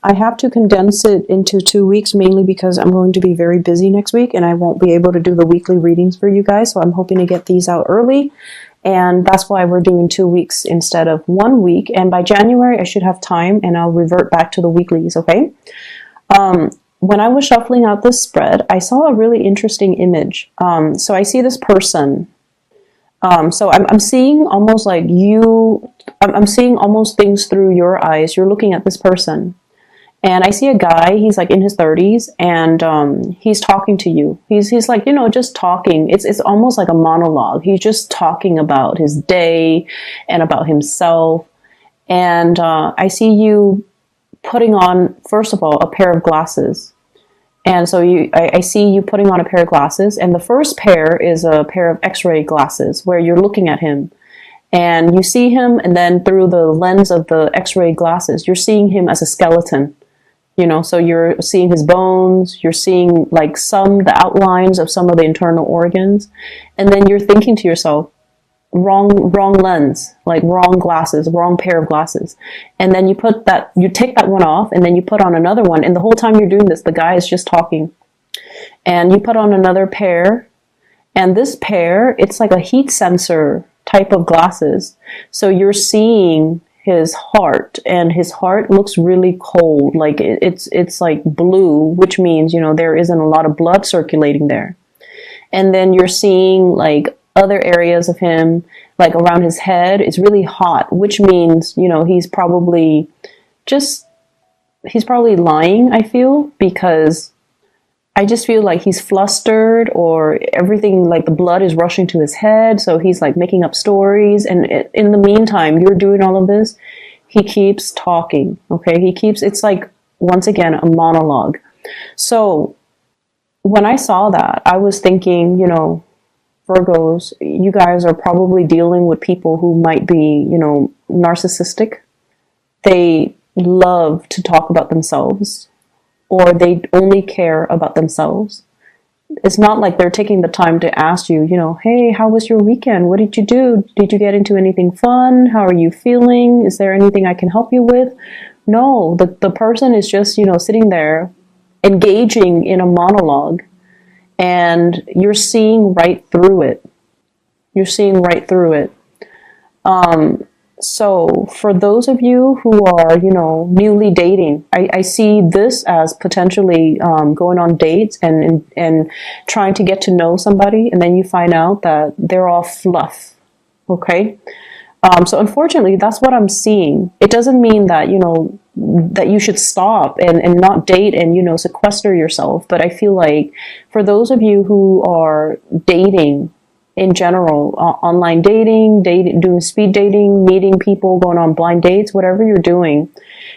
I have to condense it into 2 weeks, mainly because I'm going to be very busy next week and I won't be able to do the weekly readings for you guys. So I'm hoping to get these out early. And that's why we're doing 2 weeks instead of 1 week. And by January, I should have time and I'll revert back to the weeklies, okay? When I was shuffling out this spread, I saw a really interesting image. So I see this person. So I'm seeing almost like I'm seeing almost things through your eyes. You're looking at this person. And I see a guy, he's like in his 30s, and he's talking to you. He's like, just talking. It's almost like a monologue. He's just talking about his day and about himself. And I see you putting on, first of all, a pair of glasses. And so I see you putting on a pair of glasses. And the first pair is a pair of X-ray glasses where you're looking at him. And you see him, and then through the lens of the X-ray glasses, you're seeing him as a skeleton. So you're seeing his bones, you're seeing like the outlines of some of the internal organs. And then you're thinking to yourself, wrong lens, like wrong glasses, wrong pair of glasses. And then you take that one off and then you put on another one. And the whole time you're doing this, the guy is just talking. And you put on another pair. And this pair, it's like a heat sensor type of glasses. So you're seeing his heart, and his heart looks really cold, like it's like blue, which means there isn't a lot of blood circulating there. And then you're seeing like other areas of him, like around his head, it's really hot, which means he's probably lying, I feel, because I just feel like he's flustered, or everything, like the blood is rushing to his head. So he's like making up stories. And in the meantime, you're doing all of this. He keeps talking. Okay. It's like, once again, a monologue. So when I saw that, I was thinking, Virgos, you guys are probably dealing with people who might be, narcissistic. They love to talk about themselves, or they only care about themselves. It's not like they're taking the time to ask you, hey, how was your weekend? What did you do? Did you get into anything fun? How are you feeling? Is there anything I can help you with? No, the person is just, sitting there engaging in a monologue, and you're seeing right through it. You're seeing right through it. So for those of you who are, newly dating, I see this as potentially going on dates and trying to get to know somebody, and then you find out that they're all fluff. Okay? So unfortunately, that's what I'm seeing. It doesn't mean that, that you should stop and not date and, sequester yourself. But I feel like for those of you who are dating in general, online dating, doing speed dating, meeting people, going on blind dates, whatever you're doing,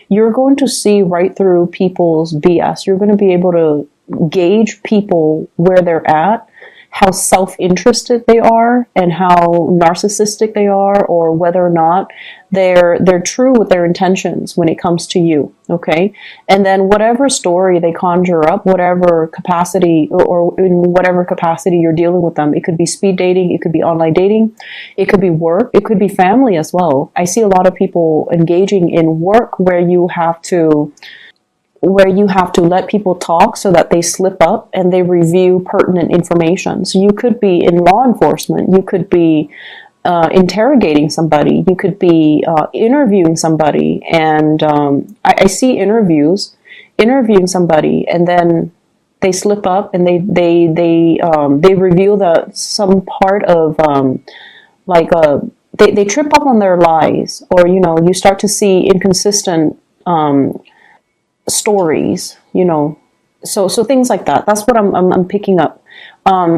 you're going to see right through people's BS. You're going to be able to gauge people where they're at, how self-interested they are, and how narcissistic they are, or whether or not they're true with their intentions when it comes to you. Okay. And then whatever story they conjure up, whatever capacity, or in whatever capacity you're dealing with them, it could be speed dating, it could be online dating, it could be work, it could be family as well. I see a lot of people engaging in work where you have to let people talk so that they slip up and they review pertinent information. So you could be in law enforcement, you could be interrogating somebody, you could be interviewing somebody, and I see interviewing somebody, and then they slip up and they reveal some part of they trip up on their lies, or you start to see inconsistent stories, so things like that. That's what I'm picking up.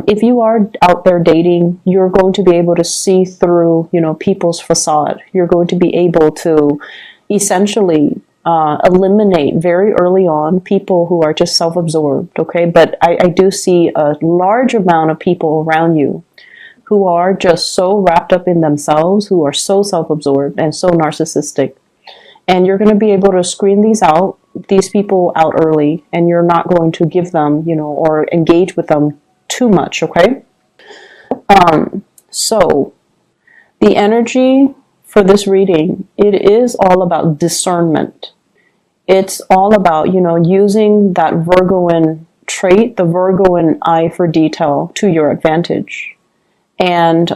If you are out there dating, you're going to be able to see through, people's facade. You're going to be able to essentially eliminate very early on people who are just self-absorbed. Okay, but I do see a large amount of people around you who are just so wrapped up in themselves, who are so self-absorbed and so narcissistic. And you're going to be able to screen these people out early, and you're not going to give them, or engage with them too much, okay? So the energy for this reading, it is all about discernment. it's all about, using that Virgoan trait, the Virgoan eye for detail, to your advantage. And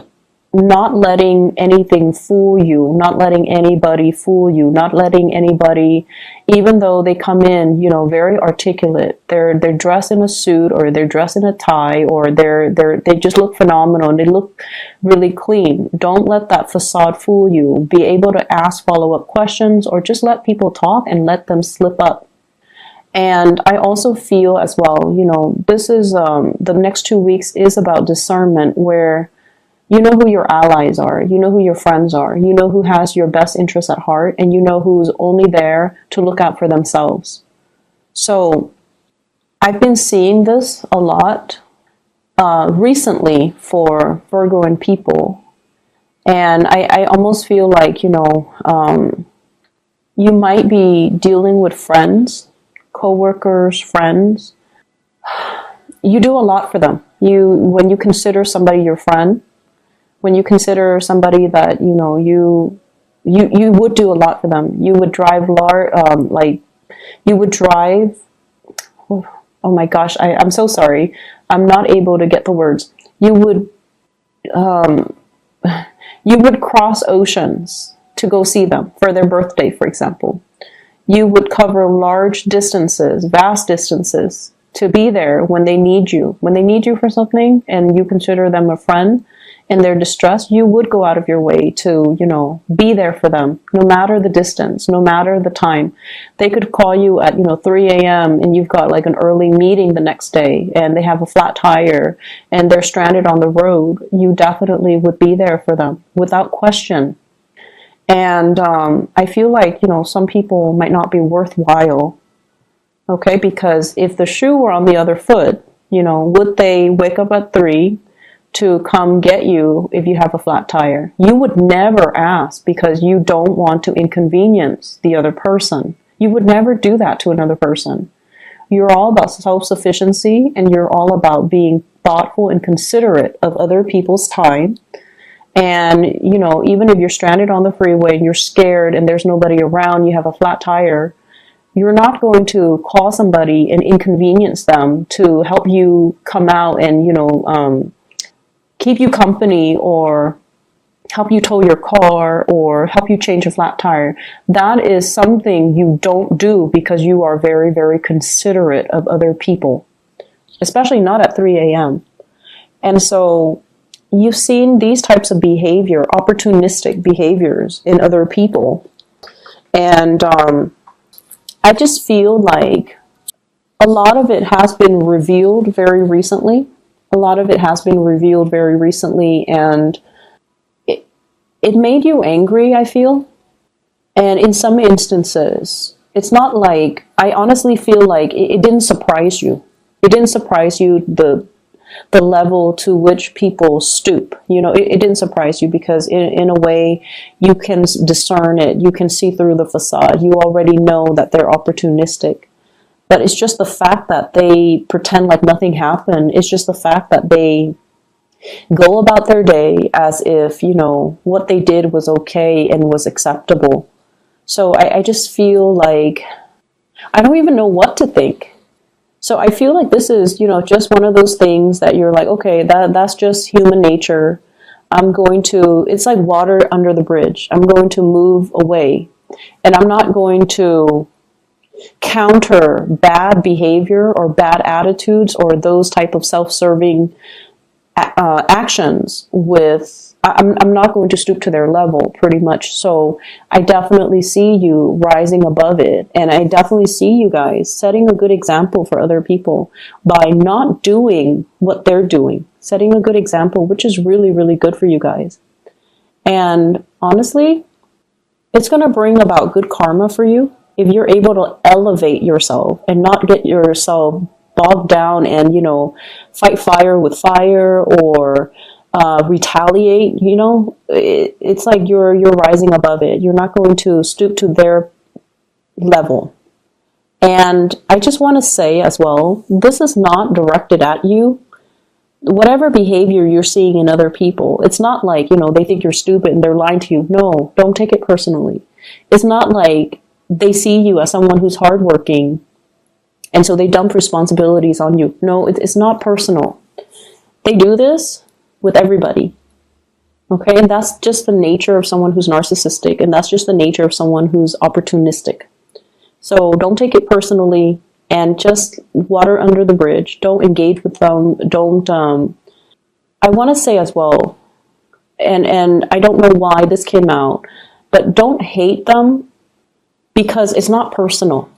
not letting anything fool you, not letting anybody fool you, not letting anybody, even though they come in, very articulate, they're dressed in a suit, or they're dressed in a tie, or they just look phenomenal and they look really clean. Don't let that facade fool you. Be able to ask follow-up questions, or just let people talk and let them slip up. And I also feel as well, this is, the next 2 weeks is about discernment, where you know who your allies are, you know who your friends are, you know who has your best interests at heart, and you know who's only there to look out for themselves. So I've been seeing this a lot recently for Virgoan people. And I almost feel like, you might be dealing with friends, co-workers, friends. You do a lot for them. When you consider somebody your friend, when you consider somebody that, you would do a lot for them. You would drive oh my gosh, I'm so sorry. I'm not able to get the words. You would cross oceans to go see them for their birthday, for example. You would cover large distances, vast distances, to be there when they need you. When they need you for something and you consider them a friend, in their distress, you would go out of your way to, be there for them, no matter the distance, no matter the time. They could call you at, 3 a.m. and you've got like an early meeting the next day, and they have a flat tire and they're stranded on the road. You definitely would be there for them without question. And I feel like, some people might not be worthwhile, okay? Because if the shoe were on the other foot, would they wake up at 3 to come get you if you have a flat tire? You would never ask, because you don't want to inconvenience the other person. You would never do that to another person. You're all about self-sufficiency, and you're all about being thoughtful and considerate of other people's time. And, even if you're stranded on the freeway and you're scared and there's nobody around, you have a flat tire, you're not going to call somebody and inconvenience them to help you come out and, keep you company, or help you tow your car, or help you change a flat tire. That is something you don't do, because you are very, very considerate of other people, especially not at 3 a.m. And so you've seen these types of behavior, opportunistic behaviors in other people. And I just feel like a lot of it has been revealed very recently. A lot of it has been revealed very recently, and it made you angry, I feel. And in some instances, it's not like, I honestly feel like it didn't surprise you. It didn't surprise you the level to which people stoop. It didn't surprise you, because in a way you can discern it. You can see through the facade. You already know that they're opportunistic. But it's just the fact that they pretend like nothing happened. It's just the fact that they go about their day as if, what they did was okay and was acceptable. So I just feel like I don't even know what to think. So I feel like this is, just one of those things that you're like, okay, that's just human nature. It's like water under the bridge. I'm going to move away, and I'm not going to counter bad behavior or bad attitudes or those type of self-serving actions with, I'm not going to stoop to their level, pretty much. So I definitely see you rising above it, and I definitely see you guys setting a good example for other people by not doing what they're doing, setting a good example, which is really, really good for you guys. And honestly, it's going to bring about good karma for you if you're able to elevate yourself and not get yourself bogged down and, fight fire with fire, or retaliate. It's like you're rising above it. You're not going to stoop to their level. And I just want to say as well, this is not directed at you. Whatever behavior you're seeing in other people, it's not like, they think you're stupid and they're lying to you. No, don't take it personally. It's not like they see you as someone who's hardworking, and so they dump responsibilities on you. No, it's not personal. They do this with everybody. Okay, and that's just the nature of someone who's narcissistic, and that's just the nature of someone who's opportunistic. So don't take it personally, and just water under the bridge. Don't engage with them. Don't, I want to say as well, and I don't know why this came out, but don't hate them because it's not personal.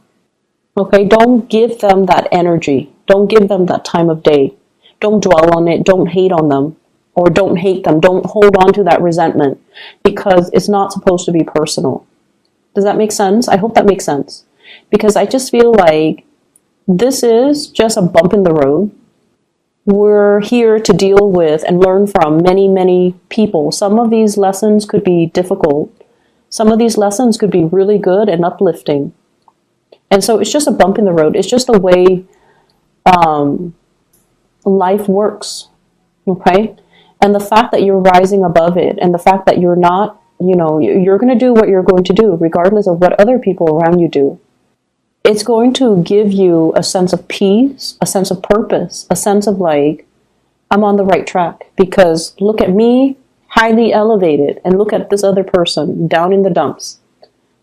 Okay, don't give them that energy. Don't give them that time of day. Don't dwell on it. Don't hate on them, or don't hate them. Don't hold on to that resentment because it's not supposed to be personal. Does that make sense? I hope that makes sense, because I just feel like this is just a bump in the road. We're here to deal with and learn from many, many people. Some of these lessons could be difficult. Some of these lessons could be really good and uplifting. And so it's just a bump in the road. It's just the way life works, okay? And the fact that you're rising above it, and the fact that you're not, you're going to do what you're going to do, regardless of what other people around you do. It's going to give you a sense of peace, a sense of purpose, a sense of like, I'm on the right track, because look at me, highly elevated, and look at this other person down in the dumps.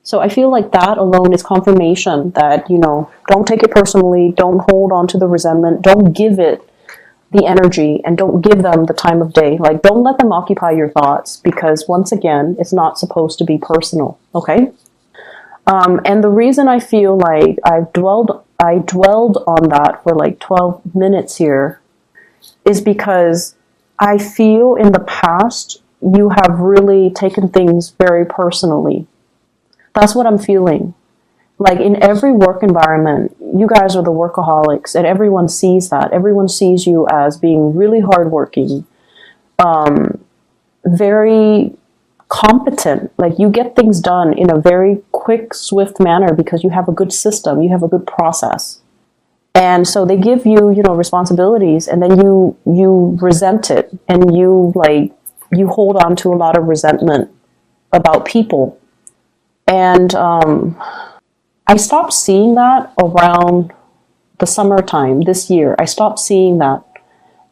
So I feel like that alone is confirmation that, don't take it personally, don't hold on to the resentment, don't give it the energy, and don't give them the time of day. Like, don't let them occupy your thoughts, because once again, it's not supposed to be personal, okay? And the reason I feel like I dwelled on that for like 12 minutes here is because I feel in the past you have really taken things very personally. That's what I'm feeling. Like, in every work environment, you guys are the workaholics, and everyone sees that. Everyone sees you as being really hardworking, very competent. Like, you get things done in a very quick, swift manner because you have a good system, you have a good process. And so they give you, responsibilities, and then you resent it, and you hold on to a lot of resentment about people. And I stopped seeing that around the summertime this year. I stopped seeing that.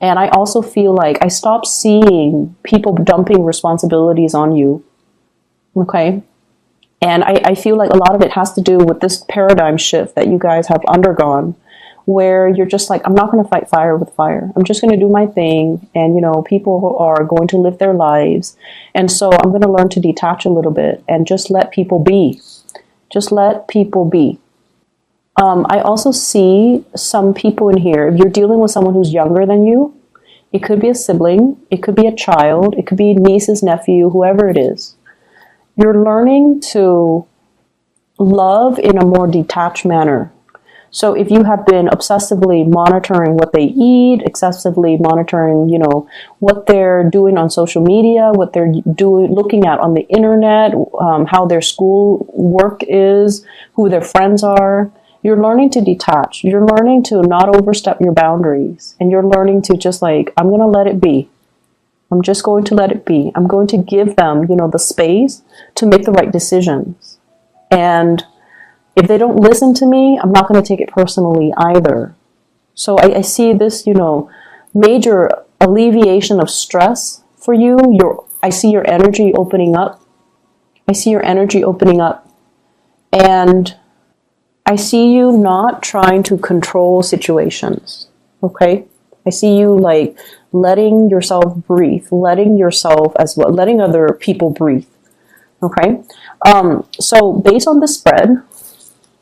And I also feel like I stopped seeing people dumping responsibilities on you. Okay? And I feel like a lot of it has to do with this paradigm shift that you guys have undergone, where you're just like, I'm not going to fight fire with fire. I'm just going to do my thing. And, people are going to live their lives. And so I'm going to learn to detach a little bit and just let people be. Just let people be. I also see some people in here, if you're dealing with someone who's younger than you, it could be a sibling, it could be a child, it could be nieces, nephew, whoever it is. You're learning to love in a more detached manner. So if you have been obsessively monitoring what they eat, excessively monitoring, what they're doing on social media, what they're looking at on the internet, how their school work is, who their friends are, you're learning to detach. You're learning to not overstep your boundaries. And you're learning to just like, I'm going to let it be. I'm just going to let it be. I'm going to give them, the space to make the right decisions. And if they don't listen to me, I'm not going to take it personally either. So I see this, major alleviation of stress for you. I see your energy opening up. I see your energy opening up. And I see you not trying to control situations. Okay? I see you like letting yourself breathe, letting yourself as well, letting other people breathe. Okay? So based on this spread,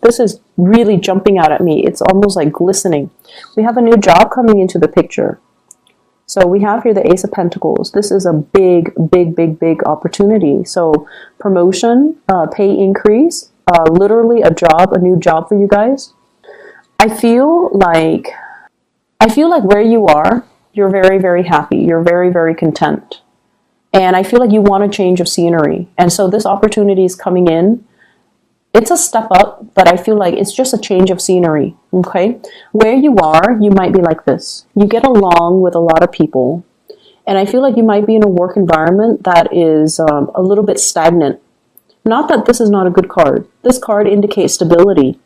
this is really jumping out at me. It's almost like glistening. We have a new job coming into the picture. So we have here the Ace of Pentacles. This is a big, big, big, big opportunity. So promotion, pay increase, literally a new job for you guys. I feel like where you are, you're very, very happy. You're very, very content. And I feel like you want a change of scenery. And so this opportunity is coming in. It's a step up, but I feel like it's just a change of scenery, okay? Where you are, you might be like this. You get along with a lot of people, and I feel like you might be in a work environment that is a little bit stagnant. Not that this is not a good card. This card indicates stability.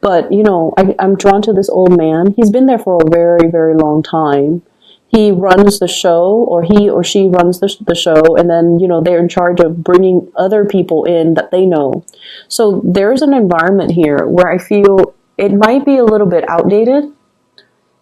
But, you know, I'm drawn to this old man. He's been there for a very, very long time. He runs the show, or he or she runs the show, and then, you know, they're in charge of bringing other people in that they know. So there's an environment here where I feel it might be a little bit outdated.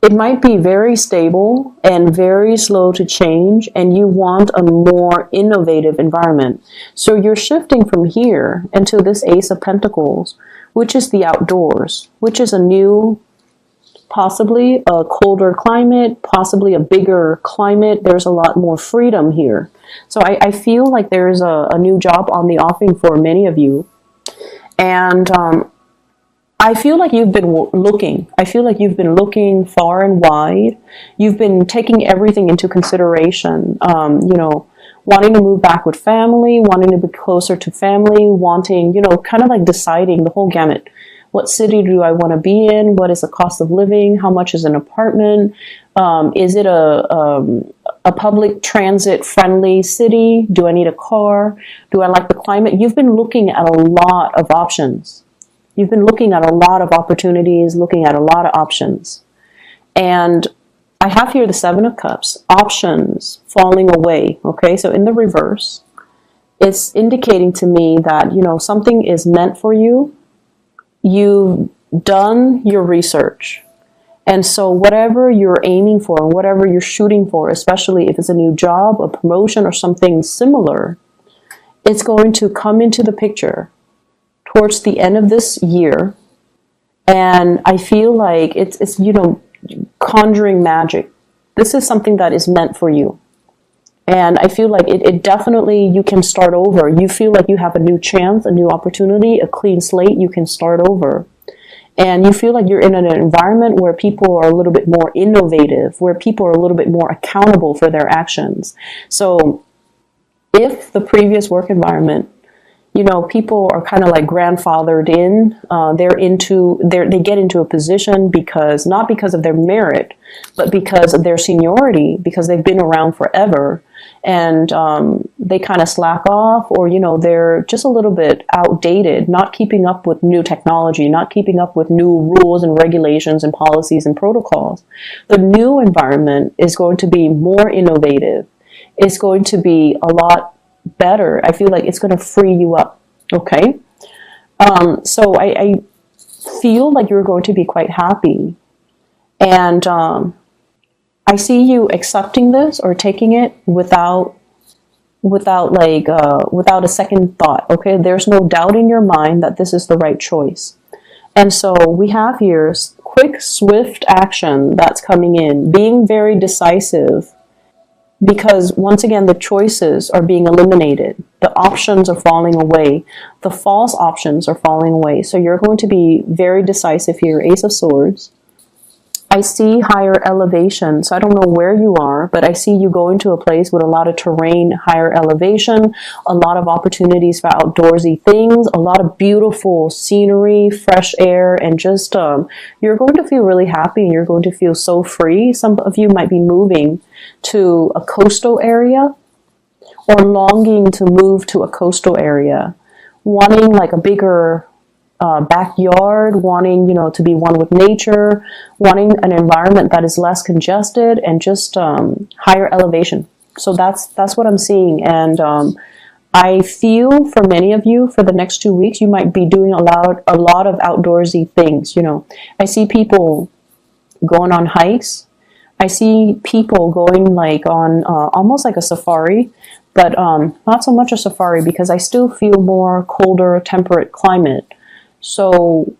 It might be very stable and very slow to change, and you want a more innovative environment. So you're shifting from here into this Ace of Pentacles, which is the outdoors, which is a new, possibly a colder climate, possibly a bigger climate. There's a lot more freedom here. So I feel like there's a new job on the offing for many of you. And I feel like you've been looking. I feel like you've been looking far and wide. You've been taking everything into consideration. You know, wanting to move back with family, wanting to be closer to family, wanting, you know, kind of like deciding the whole gamut. What city do I want to be in? What is the cost of living? How much is an apartment? Is it a public transit friendly city? Do I need a car? Do I like the climate? You've been looking at a lot of options. You've been looking at a lot of opportunities, looking at a lot of options. And I have here the Seven of Cups, options falling away. Okay, so in the reverse, it's indicating to me that, you know, something is meant for you. You've done your research. And so whatever you're aiming for, whatever you're shooting for, especially if it's a new job, a promotion, or something similar, it's going to come into the picture towards the end of this year. And I feel like it's, you know, conjuring magic. This is something that is meant for you. And I feel like it definitely, you can start over. You feel like you have a new chance, a new opportunity, a clean slate. You can start over. And you feel like you're in an environment where people are a little bit more innovative, where people are a little bit more accountable for their actions. So if the previous work environment, you know, people are kind of like grandfathered in, they get into a position because, not because of their merit, but because of their seniority, because they've been around forever, and they kind of slack off, or, you know, they're just a little bit outdated, not keeping up with new technology, not keeping up with new rules and regulations and policies and protocols. The new environment is going to be more innovative. It's going to be a lot better. I feel like it's going to free you up. Okay. So I feel like you're going to be quite happy. And I see you accepting this or taking it without a second thought. Okay. There's no doubt in your mind that this is the right choice. And so we have here quick, swift action that's coming in, being very decisive. Because once again, the choices are being eliminated. The options are falling away. The false options are falling away. So you're going to be very decisive here. Ace of Swords. I see higher elevation. So I don't know where you are, but I see you going to a place with a lot of terrain, higher elevation, a lot of opportunities for outdoorsy things, a lot of beautiful scenery, fresh air, and just you're going to feel really happy, and you're going to feel so free. Some of you might be moving to a coastal area, or longing to move to a coastal area, wanting like a bigger backyard, wanting, you know, to be one with nature, wanting an environment that is less congested, and just higher elevation. So that's what I'm seeing. And I feel for many of you, for the next 2 weeks, you might be doing a lot of outdoorsy things. You know, I see people going on hikes. I see people going like on almost like a safari, but not so much a safari, because I still feel more colder, temperate climate. So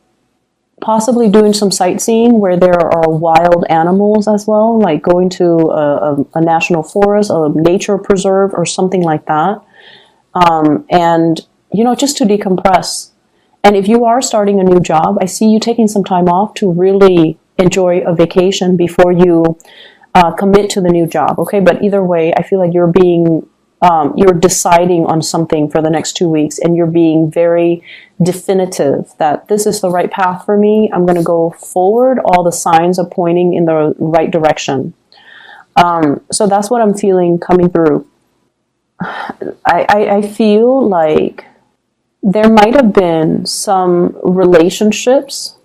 possibly doing some sightseeing where there are wild animals as well, like going to a national forest, a nature preserve, or something like that. And, you know, just to decompress. And if you are starting a new job, I see you taking some time off to really enjoy a vacation before you commit to the new job. Okay, but either way, I feel like you're deciding on something for the next 2 weeks, and you're being very definitive that this is the right path for me. I'm going to go forward. All the signs are pointing in the right direction. So that's what I'm feeling coming through. I feel like there might have been some relationships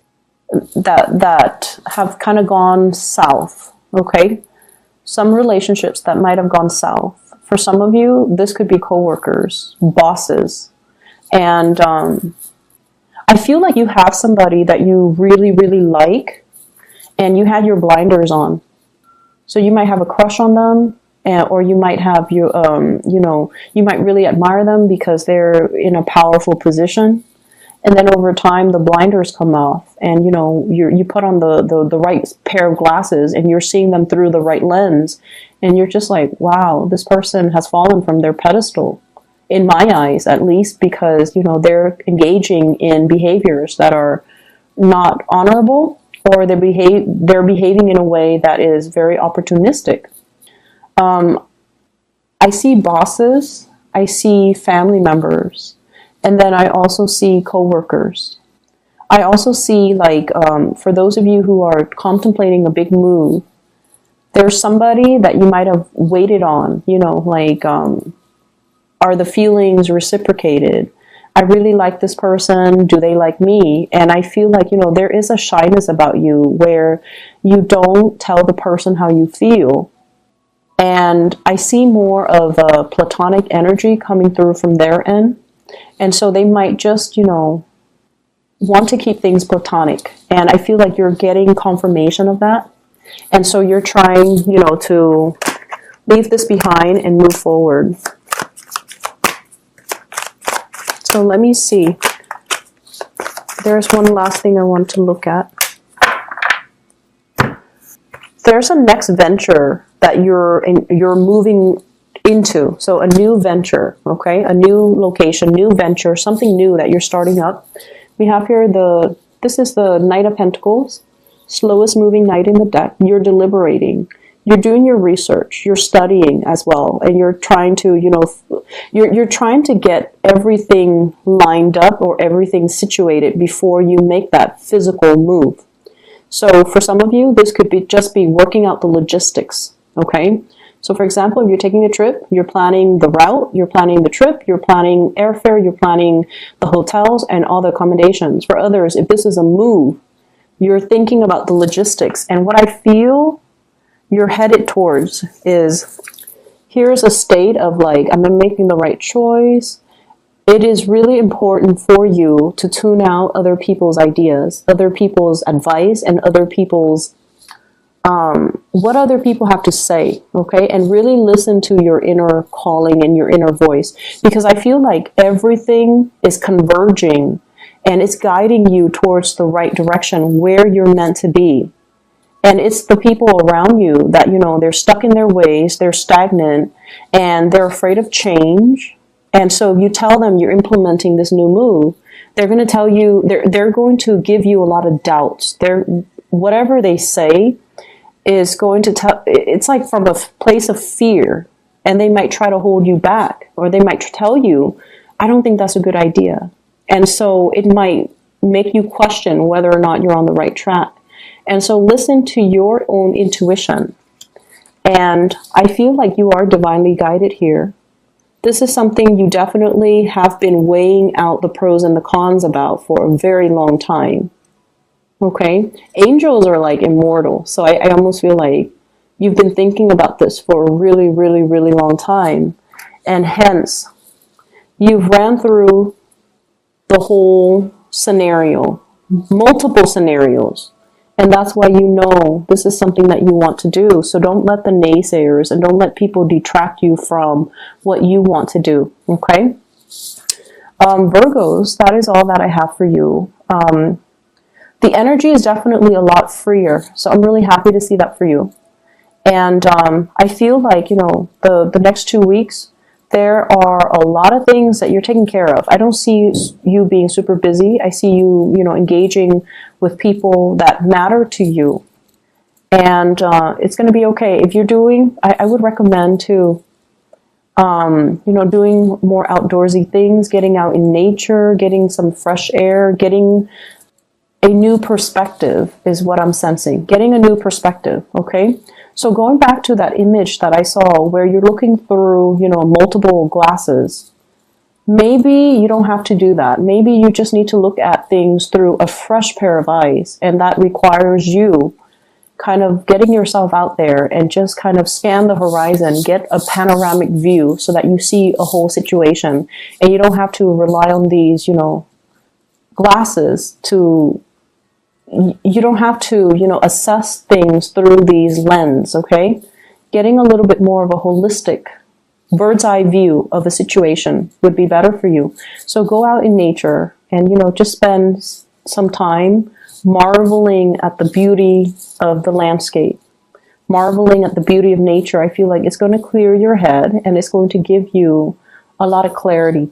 that have kind of gone south, okay? Some relationships that might have gone south. For some of you, this could be coworkers, bosses. And I feel like you have somebody that you really, really like, and you had your blinders on. So you might have a crush on them, or you might have you know, you might really admire them because they're in a powerful position. And then over time, the blinders come off, and you know, you put on the right pair of glasses, and you're seeing them through the right lens, and you're just like, wow, this person has fallen from their pedestal, in my eyes, at least, because you know they're engaging in behaviors that are not honorable, or they're behaving in a way that is very opportunistic. I see bosses, I see family members. And then I also see coworkers. I also see, like, for those of you who are contemplating a big move, there's somebody that you might have waited on, you know, like, are the feelings reciprocated? I really like this person. Do they like me? And I feel like, you know, there is a shyness about you where you don't tell the person how you feel. And I see more of a platonic energy coming through from their end. And so they might just, you know, want to keep things platonic. And I feel like you're getting confirmation of that. And so you're trying, you know, to leave this behind and move forward. So let me see. There's one last thing I want to look at. There's a next venture that you're moving into. So a new venture, okay? A new location, new venture, something new that you're starting up. We have here this is the Knight of Pentacles, slowest moving knight in the deck. You're deliberating. You're doing your research. You're studying as well. And you're trying to, you know, you're trying to get everything lined up or everything situated before you make that physical move. So for some of you, this could be just be working out the logistics, okay? So for example, if you're taking a trip, you're planning the route, you're planning the trip, you're planning airfare, you're planning the hotels and all the accommodations. For others, if this is a move, you're thinking about the logistics. And what I feel you're headed towards is, here's a state of like, am I making the right choice? It is really important for you to tune out other people's ideas, other people's advice, and other people's what other people have to say, okay? And really listen to your inner calling and your inner voice, because I feel like everything is converging and it's guiding you towards the right direction where you're meant to be. And it's the people around you that, you know, they're stuck in their ways, they're stagnant, and they're afraid of change. And so if you tell them you're implementing this new move, they're going to tell you, they're going to give you a lot of doubts. Whatever they say is going to tell, it's like from a place of fear, and they might try to hold you back, or they might tell you, I don't think that's a good idea. And so it might make you question whether or not you're on the right track. And so listen to your own intuition. And I feel like you are divinely guided here. This is something you definitely have been weighing out the pros and the cons about for a very long time. Okay? Angels are like immortal. So I almost feel like you've been thinking about this for a really, really, really long time. And hence, you've ran through the whole scenario, multiple scenarios. And that's why you know this is something that you want to do. So don't let the naysayers and don't let people detract you from what you want to do. Okay? Virgos, that is all that I have for you. The energy is definitely a lot freer. So I'm really happy to see that for you. And I feel like, you know, the next 2 weeks, there are a lot of things that you're taking care of. I don't see you being super busy. I see you, you know, engaging with people that matter to you. And it's going to be okay. If you're doing, I would recommend to, you know, doing more outdoorsy things, getting out in nature, getting some fresh air, getting a new perspective is what I'm sensing. Getting a new perspective, okay? So going back to that image that I saw where you're looking through, you know, multiple glasses, maybe you don't have to do that. Maybe you just need to look at things through a fresh pair of eyes, and that requires you kind of getting yourself out there and just kind of scan the horizon, get a panoramic view so that you see a whole situation, and you don't have to rely on these, glasses to, you don't have to, assess things through these lenses, okay? Getting a little bit more of a holistic bird's eye view of a situation would be better for you. So go out in nature and, just spend some time marveling at the beauty of the landscape, marveling at the beauty of nature. I feel like it's going to clear your head and it's going to give you a lot of clarity.